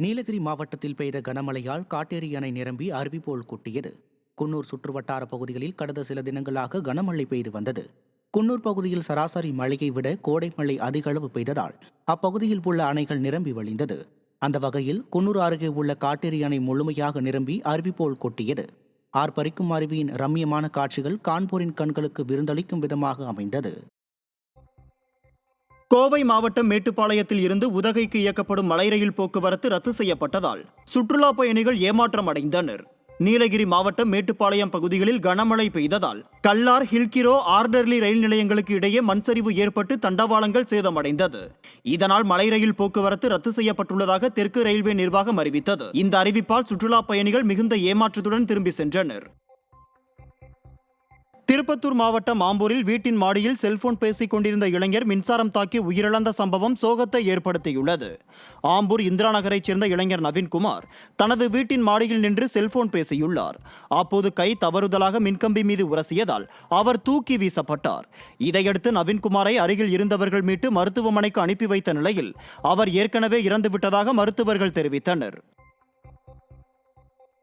நீலகிரி மாவட்டத்தில் பெய்த கனமழையால் காட்டேரி அணை நிரம்பி அருவி போல் கொட்டியது. குன்னூர் சுற்றுவட்டார பகுதிகளில் கடந்த சில தினங்களாக கனமழை பெய்து வந்தது. குன்னூர் பகுதியில் சராசரி மழையை விட கோடை மழை அதிக அளவு பெய்ததால் அப்பகுதியில் உள்ள அணைகள் நிரம்பி வழிந்தது. அந்த வகையில் குன்னூர் அருகே உள்ள காட்டேரி அணை முழுமையாக நிரம்பி அருவி போல் கொட்டியது. ஆர்ப்பரிக்கும் அருவியின் ரம்மியமான காட்சிகள் காண்போரின் கண்களுக்கு விருந்தளிக்கும் விதமாக அமைந்தது. கோவை மாவட்டம் மேட்டுப்பாளையத்தில் இருந்து உதகைக்கு இயக்கப்படும் மலை ரயில் போக்குவரத்து ரத்து செய்யப்பட்டதால் சுற்றுலா பயணிகள் ஏமாற்றம் அடைந்தனர். நீலகிரி மாவட்டம் மேட்டுப்பாளையம் பகுதிகளில் கனமழை பெய்ததால் கல்லார், ஹில்கிரோ, ஆர்டர்லி ரயில் நிலையங்களுக்கு இடையே மண்சரிவு ஏற்பட்டு தண்டவாளங்கள் சேதமடைந்தது. இதனால் மலை ரயில் போக்குவரத்து ரத்து செய்யப்பட்டுள்ளதாக தெற்கு ரயில்வே நிர்வாகம் அறிவித்தது. இந்த அறிவிப்பால் சுற்றுலா பயணிகள் மிகுந்த ஏமாற்றத்துடன் திரும்பி சென்றனர். திருப்பத்தூர் மாவட்டம் ஆம்பூரில் வீட்டின் மாடியில் செல்போன் பேசிக் கொண்டிருந்த இளைஞர் மின்சாரம் தாக்கி உயிரிழந்த சம்பவம் சோகத்தை ஏற்படுத்தியுள்ளது. ஆம்பூர் இந்திரா நகரைச் சேர்ந்த இளைஞர் நவீன்குமார் தனது வீட்டின் மாடியில் நின்று செல்போன் பேசியுள்ளார். அப்போது கை தவறுதலாக மின்கம்பி மீது உரசியதால் அவர் தூக்கி வீசப்பட்டார். இதையடுத்து நவீன்குமாரை அருகில் இருந்தவர்கள் மீட்டு மருத்துவமனைக்கு அனுப்பி வைத்த நிலையில் அவர் ஏற்கனவே இறந்துவிட்டதாக மருத்துவர்கள் தெரிவித்தனர்.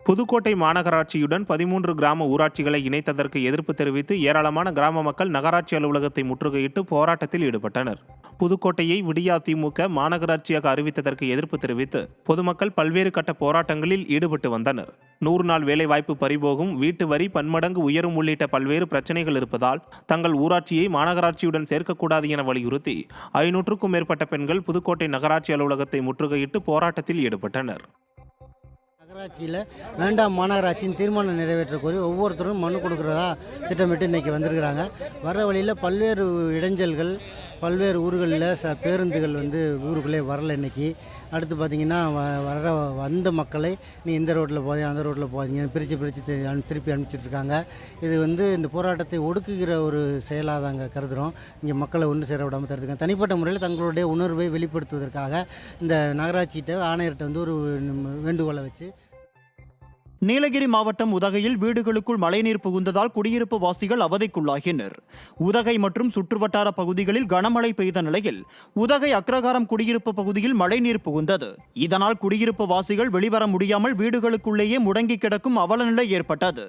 புதுக்கோட்டை மாநகராட்சியுடன் 13 கிராம ஊராட்சிகளை இணைத்ததற்கு எதிர்ப்பு தெரிவித்து ஏராளமான கிராம மக்கள் நகராட்சி அலுவலகத்தை முற்றுகையிட்டு போராட்டத்தில் ஈடுபட்டனர். புதுக்கோட்டையை விடியா திமுக மாநகராட்சியாக அறிவித்ததற்கு எதிர்ப்பு தெரிவித்து பொதுமக்கள் பல்வேறு கட்ட போராட்டங்களில் ஈடுபட்டு வந்தனர். 100 நாள் வேலைவாய்ப்பு பறிபோகும், வீட்டு வரி பன்மடங்கு உயரும் உள்ளிட்ட பல்வேறு பிரச்சனைகள் இருப்பதால் தங்கள் ஊராட்சியை மாநகராட்சியுடன் சேர்க்கக்கூடாது என வலியுறுத்தி 500க்கும் மேற்பட்ட பெண்கள் புதுக்கோட்டை நகராட்சி அலுவலகத்தை முற்றுகையிட்டு போராட்டத்தில் ஈடுபட்டனர். நகராட்சியில் வேண்டாம் மாநகராட்சியின் தீர்மானம் நிறைவேற்ற கோரி ஒவ்வொருத்தரும் மனு கொடுக்குறதா திட்டமிட்டு இன்றைக்கி வந்திருக்கிறாங்க. வர வழியில் பல்வேறு இடைஞ்சல்கள், பல்வேறு ஊர்களில் பேருந்துகள் ஊருக்குள்ளே வரல. இன்றைக்கி அடுத்து பார்த்திங்கன்னா வந்த மக்களை நீ இந்த ரோட்டில் போதீங்க, அந்த ரோட்டில் போதீங்க பிரித்து திருப்பி அனுப்பிச்சிட்ருக்காங்க. இது இந்த போராட்டத்தை ஒடுக்குகிற ஒரு செயலாக தாங்க கருதுகிறோம். இங்கே மக்களை ஒன்று சேர விடாமல் தடுத்துக்காங்க. தனிப்பட்ட முறையில் தங்களுடைய உணர்வை வெளிப்படுத்துவதற்காக இந்த நகராட்சிகிட்ட ஆணையர்கிட்ட ஒரு வேண்டுகோளை வச்சு. நீலகிரி மாவட்டம் உதகையில் வீடுகளுக்குள் மழைநீர் புகுந்ததால் குடியிருப்பு வாசிகள் அவதிக்குள்ளாகினர். உதகை மற்றும் சுற்றுவட்டார பகுதிகளில் கனமழை பெய்த நிலையில் உதகை அக்ரகாரம் குடியிருப்பு பகுதியில் மழைநீர் புகுந்தது. இதனால் குடியிருப்பு வாசிகள் வெளிவர முடியாமல் வீடுகளுக்குள்ளேயே முடங்கி கிடக்கும் அவலநிலை ஏற்பட்டது.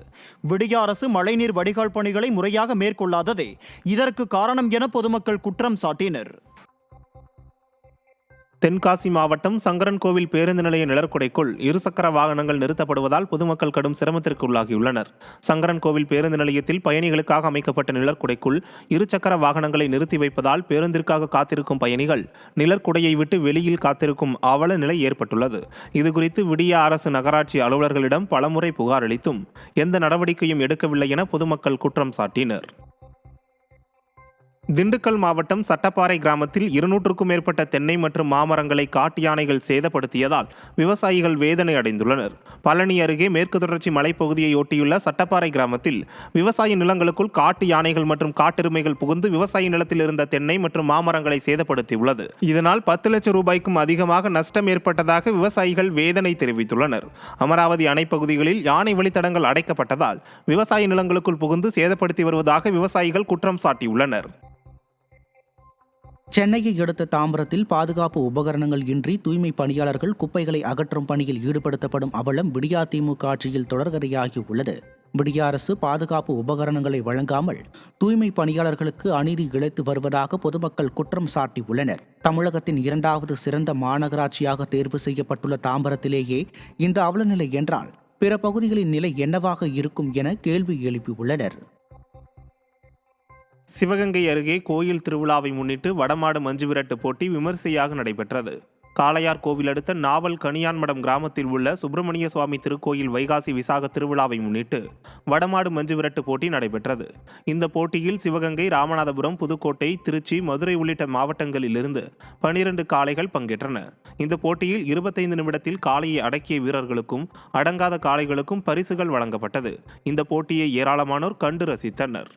விடியா அரசு மழைநீர் வடிகால் பணிகளை முறையாக மேற்கொள்ளாததே இதற்கு காரணம் என பொதுமக்கள் குற்றம் சாட்டினர். தென்காசி மாவட்டம் சங்கரன்கோவில் பேருந்து நிலைய நிழற்குடைக்குள் இருசக்கர வாகனங்கள் நிறுத்தப்படுவதால் பொதுமக்கள் கடும் சிரமத்திற்கு உள்ளாகியுள்ளனர். சங்கரன்கோவில் பேருந்து நிலையத்தில் பயணிகளுக்காக அமைக்கப்பட்ட நிழற்குடைக்குள் இருசக்கர வாகனங்களை நிறுத்தி வைப்பதால் பேருந்திற்காக காத்திருக்கும் பயணிகள் நிழற்குடையை விட்டு வெளியில் காத்திருக்கும் அவல நிலை ஏற்பட்டுள்ளது. இதுகுறித்து விடியா அரசு நகராட்சி அலுவலர்களிடம் பலமுறை புகார் அளித்தும் எந்த நடவடிக்கையும் எடுக்கவில்லை என பொதுமக்கள் குற்றம் சாட்டினர். திண்டுக்கல் மாவட்டம் சட்டப்பாறை கிராமத்தில் 200க்கும் மேற்பட்ட தென்னை மற்றும் மாமரங்களை காட்டு யானைகள் சேதப்படுத்தியதால் விவசாயிகள் வேதனை அடைந்துள்ளனர். பழனி அருகே மேற்கு தொடர்ச்சி மலைப்பகுதியை ஒட்டியுள்ள சட்டப்பாறை கிராமத்தில் விவசாய நிலங்களுக்குள் காட்டு யானைகள் மற்றும் காட்டெருமைகள் புகுந்து விவசாய நிலத்தில் இருந்த தென்னை மற்றும் மாமரங்களை சேதப்படுத்தியுள்ளது. இதனால் 10 லட்சம் ரூபாய்க்கும் அதிகமாக நஷ்டம் ஏற்பட்டதாக விவசாயிகள் வேதனை தெரிவித்துள்ளனர். அமராவதி அணை பகுதிகளில் யானை வழித்தடங்கள் அடைக்கப்பட்டதால் விவசாய நிலங்களுக்குள் புகுந்து சேதப்படுத்தி வருவதாக விவசாயிகள் குற்றம் சாட்டியுள்ளனர். சென்னையை அடுத்த தாம்பரத்தில் பாதுகாப்பு உபகரணங்கள் இன்றி தூய்மை பணியாளர்கள் குப்பைகளை அகற்றும் பணியில் ஈடுபடுத்தப்படும் அவலம் விடியா திமுக ஆட்சியில் தொடர்கதையாகி உள்ளது. விடியா அரசு பாதுகாப்பு உபகரணங்களை வழங்காமல் தூய்மை பணியாளர்களுக்கு அநீதி இழைத்து வருவதாக பொதுமக்கள் குற்றம் சாட்டியுள்ளனர். தமிழகத்தின் 2வது சிறந்த மாநகராட்சியாக தேர்வு செய்யப்பட்டுள்ள தாம்பரத்திலேயே இந்த அவலநிலை என்றால் பிற பகுதிகளின் நிலை என்னவாக இருக்கும் என கேள்வி எழுப்பியுள்ளனர். சிவகங்கை அருகே கோயில் திருவிழாவை முன்னிட்டு வடமாடு மஞ்சு விரட்டு போட்டி விமரிசையாக நடைபெற்றது. காளையார் கோவில் அடுத்த நாவல் கனியான்மடம் கிராமத்தில் உள்ள சுப்பிரமணிய சுவாமி திருக்கோயில் வைகாசி விசாக திருவிழாவை முன்னிட்டு வடமாடு மஞ்சு விரட்டு போட்டி நடைபெற்றது. இந்த போட்டியில் சிவகங்கை, ராமநாதபுரம், புதுக்கோட்டை, திருச்சி, மதுரை உள்ளிட்ட மாவட்டங்களிலிருந்து 12 காளைகள் பங்கேற்றன. இந்த போட்டியில் 25 நிமிடத்தில் காளையை அடக்கிய வீரர்களுக்கும் அடங்காத காளைகளுக்கும் பரிசுகள் வழங்கப்பட்டது. இந்த போட்டியை ஏராளமானோர் கண்டு ரசித்தனர்.